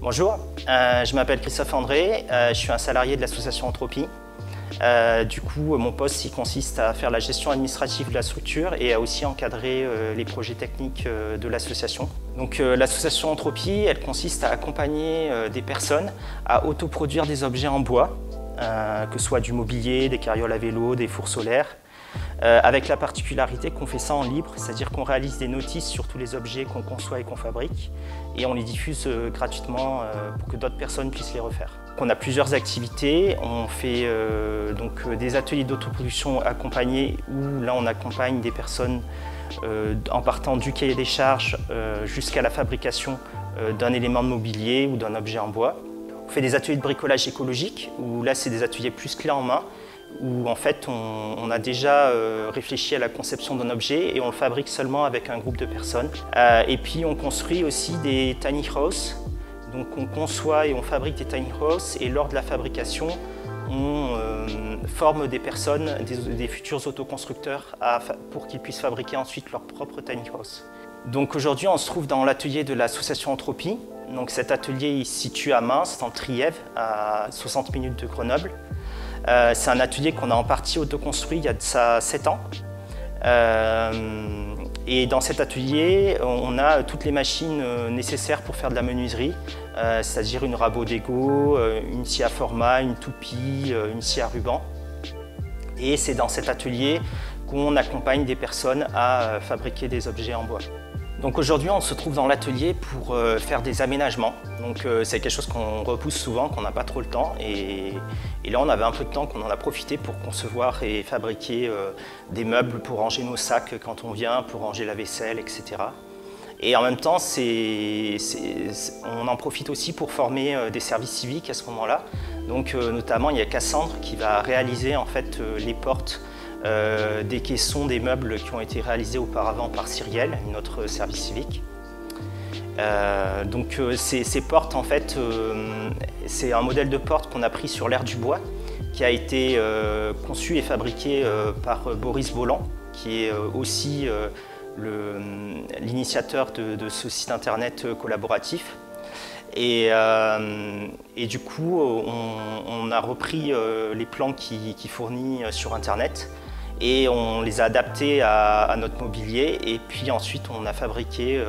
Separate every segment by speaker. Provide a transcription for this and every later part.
Speaker 1: Bonjour, je m'appelle Christophe André, je suis un salarié de l'association Entropie. Du coup, mon poste il consiste à faire la gestion administrative de la structure et à aussi encadrer les projets techniques de l'association. Donc l'association Entropie, elle consiste à accompagner des personnes à autoproduire des objets en bois, que ce soit du mobilier, des carrioles à vélo, des fours solaires, avec la particularité qu'on fait ça en libre, c'est-à-dire qu'on réalise des notices sur tous les objets qu'on conçoit et qu'on fabrique et on les diffuse gratuitement pour que d'autres personnes puissent les refaire. On a plusieurs activités, on fait des ateliers d'autoproduction accompagnés où là on accompagne des personnes en partant du cahier des charges jusqu'à la fabrication d'un élément de mobilier ou d'un objet en bois. On fait des ateliers de bricolage écologique où là c'est des ateliers plus clés en main où en fait on a déjà réfléchi à la conception d'un objet et on le fabrique seulement avec un groupe de personnes. Et puis on construit aussi des tiny houses. Donc on conçoit et on fabrique des tiny houses et lors de la fabrication, on forme des personnes, des futurs autoconstructeurs pour qu'ils puissent fabriquer ensuite leur propre tiny house. Donc aujourd'hui on se trouve dans l'atelier de l'association Entropie. Donc cet atelier il se situe à Mins, dans le Trièves, à 60 minutes de Grenoble. C'est un atelier qu'on a en partie autoconstruit il y a de ça 7 ans. Et dans cet atelier, on a toutes les machines nécessaires pour faire de la menuiserie, c'est-à-dire une rabot d'ego, une scie à format, une toupie, une scie à ruban. Et c'est dans cet atelier qu'on accompagne des personnes à fabriquer des objets en bois. Donc aujourd'hui, on se trouve dans l'atelier pour faire des aménagements. Donc c'est quelque chose qu'on repousse souvent, qu'on n'a pas trop le temps. Et là, on avait un peu de temps qu'on en a profité pour concevoir et fabriquer des meubles pour ranger nos sacs quand on vient, pour ranger la vaisselle, etc. Et en même temps, on en profite aussi pour former des services civiques à ce moment-là. Donc notamment, il y a Cassandre qui va réaliser en fait les portes des caissons des meubles qui ont été réalisés auparavant par Cyrielle, notre service civique. Donc ces portes, en fait, c'est un modèle de porte qu'on a pris sur l'aire du bois, qui a été conçu et fabriqué par Boris Bolland, qui est aussi l'initiateur de ce site internet collaboratif. Et du coup, on a repris les plans qu'il fournit sur internet et on les a adaptés à notre mobilier et puis ensuite on a fabriqué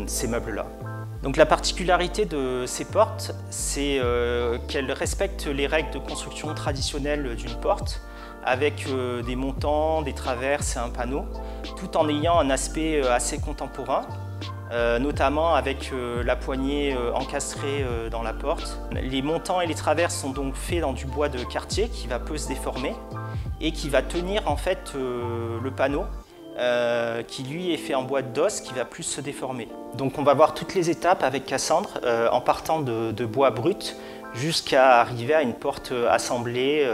Speaker 1: ces meubles-là. Donc la particularité de ces portes, c'est qu'elles respectent les règles de construction traditionnelles d'une porte avec des montants, des traverses et un panneau, tout en ayant un aspect assez contemporain. Notamment avec la poignée encastrée dans la porte. Les montants et les traverses sont donc faits dans du bois de quartier qui va peu se déformer et qui va tenir en fait le panneau qui lui est fait en bois d'os qui va plus se déformer. Donc on va voir toutes les étapes avec Cassandre en partant de bois brut jusqu'à arriver à une porte assemblée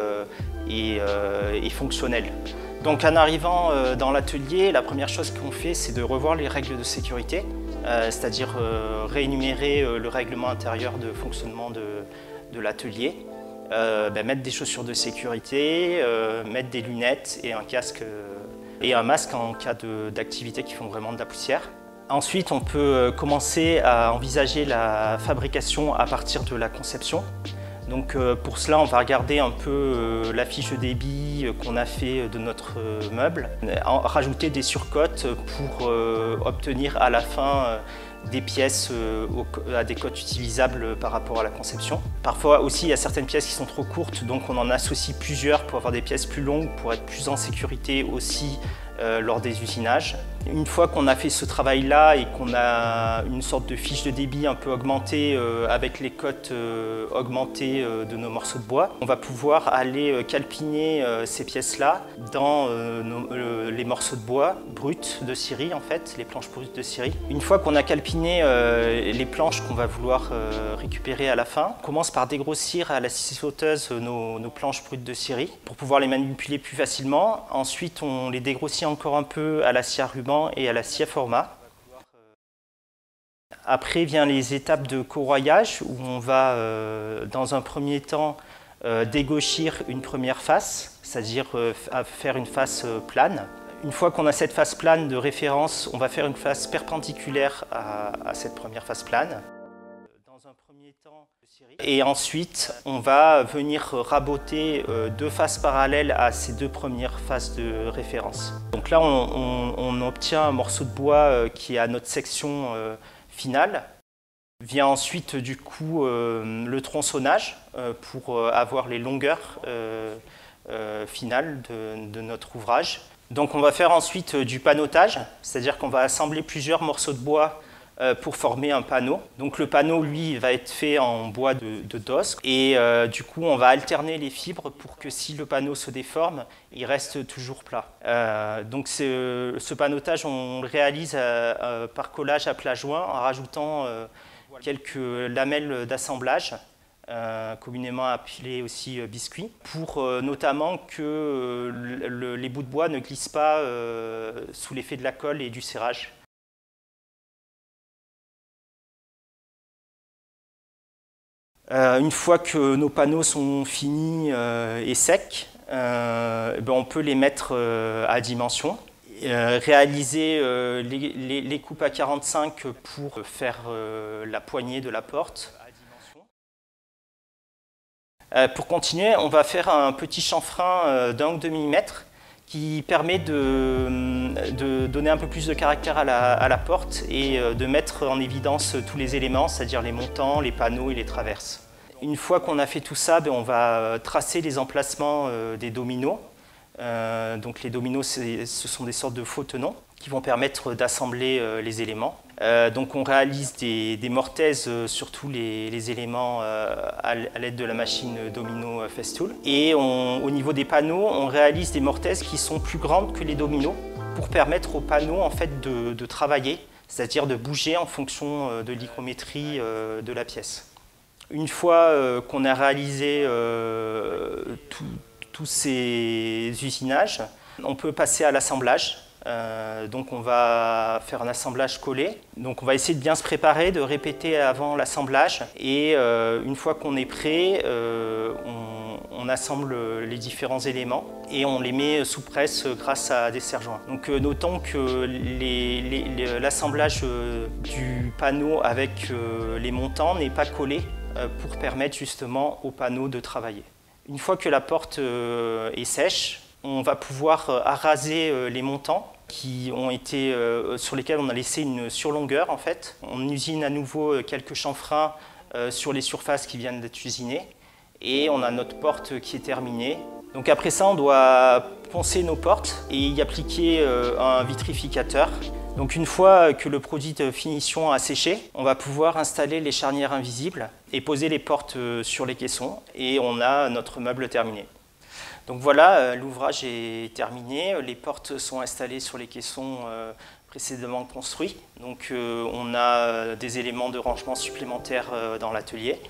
Speaker 1: et fonctionnelle. Donc en arrivant dans l'atelier, la première chose qu'on fait, c'est de revoir les règles de sécurité, c'est-à-dire réénumérer le règlement intérieur de fonctionnement de l'atelier, mettre des chaussures de sécurité, mettre des lunettes et un casque et un masque en cas d'activités qui font vraiment de la poussière. Ensuite, on peut commencer à envisager la fabrication à partir de la conception. Donc pour cela, on va regarder un peu la fiche de débit qu'on a fait de notre meuble, rajouter des surcotes pour obtenir à la fin des pièces à des cotes utilisables par rapport à la conception. Parfois aussi, il y a certaines pièces qui sont trop courtes, donc on en associe plusieurs pour avoir des pièces plus longues, pour être plus en sécurité aussi lors des usinages. Une fois qu'on a fait ce travail-là et qu'on a une sorte de fiche de débit un peu augmentée avec les cotes augmentées de nos morceaux de bois, on va pouvoir aller calpiner ces pièces-là dans les morceaux de bois bruts de scierie, en fait, les planches brutes de scierie. Une fois qu'on a calpiné les planches qu'on va vouloir récupérer à la fin, on commence par dégrossir à la scie sauteuse nos planches brutes de scierie pour pouvoir les manipuler plus facilement. Ensuite, on les dégrossit encore un peu à la scie à ruban et à la scie à format. Après vient les étapes de corroyage où on va dans un premier temps dégauchir une première face, c'est-à-dire faire une face plane. Une fois qu'on a cette face plane de référence, on va faire une face perpendiculaire à cette première face plane. Dans premier temps de série. Et ensuite, on va venir raboter 2 faces parallèles à ces 2 premières faces de référence. Donc là, on obtient un morceau de bois qui est à notre section finale. Vient ensuite du coup le tronçonnage pour avoir les longueurs finales de notre ouvrage. Donc on va faire ensuite du panotage, c'est-à-dire qu'on va assembler plusieurs morceaux de bois pour former un panneau. Donc le panneau, lui, va être fait en bois de dosque et du coup on va alterner les fibres pour que si le panneau se déforme, il reste toujours plat. Donc ce panotage, on le réalise par collage à plat joint en rajoutant quelques lamelles d'assemblage, communément appelées aussi biscuits, pour notamment que les bouts de bois ne glissent pas sous l'effet de la colle et du serrage. Une fois que nos panneaux sont finis et secs, on peut les mettre à dimension. Réaliser les coupes à 45 pour faire la poignée de la porte. Pour continuer, on va faire un petit chanfrein d'1 ou 2 mm qui permet de donner un peu plus de caractère à la porte et de mettre en évidence tous les éléments, c'est-à-dire les montants, les panneaux et les traverses. Une fois qu'on a fait tout ça, on va tracer les emplacements des dominos. Donc les dominos, ce sont des sortes de faux tenons qui vont permettre d'assembler les éléments. Donc on réalise des mortaises sur tous les éléments à l'aide de la machine Domino Festool. Et au niveau des panneaux, on réalise des mortaises qui sont plus grandes que les dominos pour permettre aux panneaux en fait, de travailler, c'est-à-dire de bouger en fonction de l'hygrométrie de la pièce. Une fois qu'on a réalisé tous ces usinages, on peut passer à l'assemblage. Donc on va faire un assemblage collé. Donc on va essayer de bien se préparer, de répéter avant l'assemblage. Et une fois qu'on est prêt, on assemble les différents éléments et on les met sous presse grâce à des serre-joints. Donc notons que l'assemblage du panneau avec les montants n'est pas collé pour permettre justement au panneau de travailler. Une fois que la porte est sèche, on va pouvoir araser les montants sur lesquels on a laissé une surlongueur en fait. On usine à nouveau quelques chanfreins sur les surfaces qui viennent d'être usinées et on a notre porte qui est terminée. Donc après ça, on doit poncer nos portes et y appliquer un vitrificateur. Donc une fois que le produit de finition a séché, on va pouvoir installer les charnières invisibles et poser les portes sur les caissons et on a notre meuble terminé. Donc voilà, l'ouvrage est terminé, les portes sont installées sur les caissons précédemment construits. Donc on a des éléments de rangement supplémentaires dans l'atelier.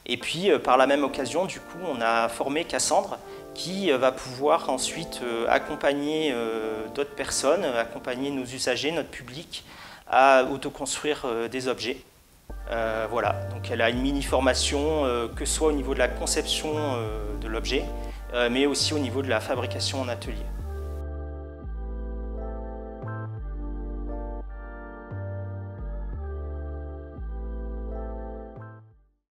Speaker 1: Et puis par la même occasion, du coup, on a formé Cassandre qui va pouvoir ensuite accompagner d'autres personnes, accompagner nos usagers, notre public, à autoconstruire des objets. Voilà, donc elle a une mini-formation, que ce soit au niveau de la conception de l'objet, mais aussi au niveau de la fabrication en atelier.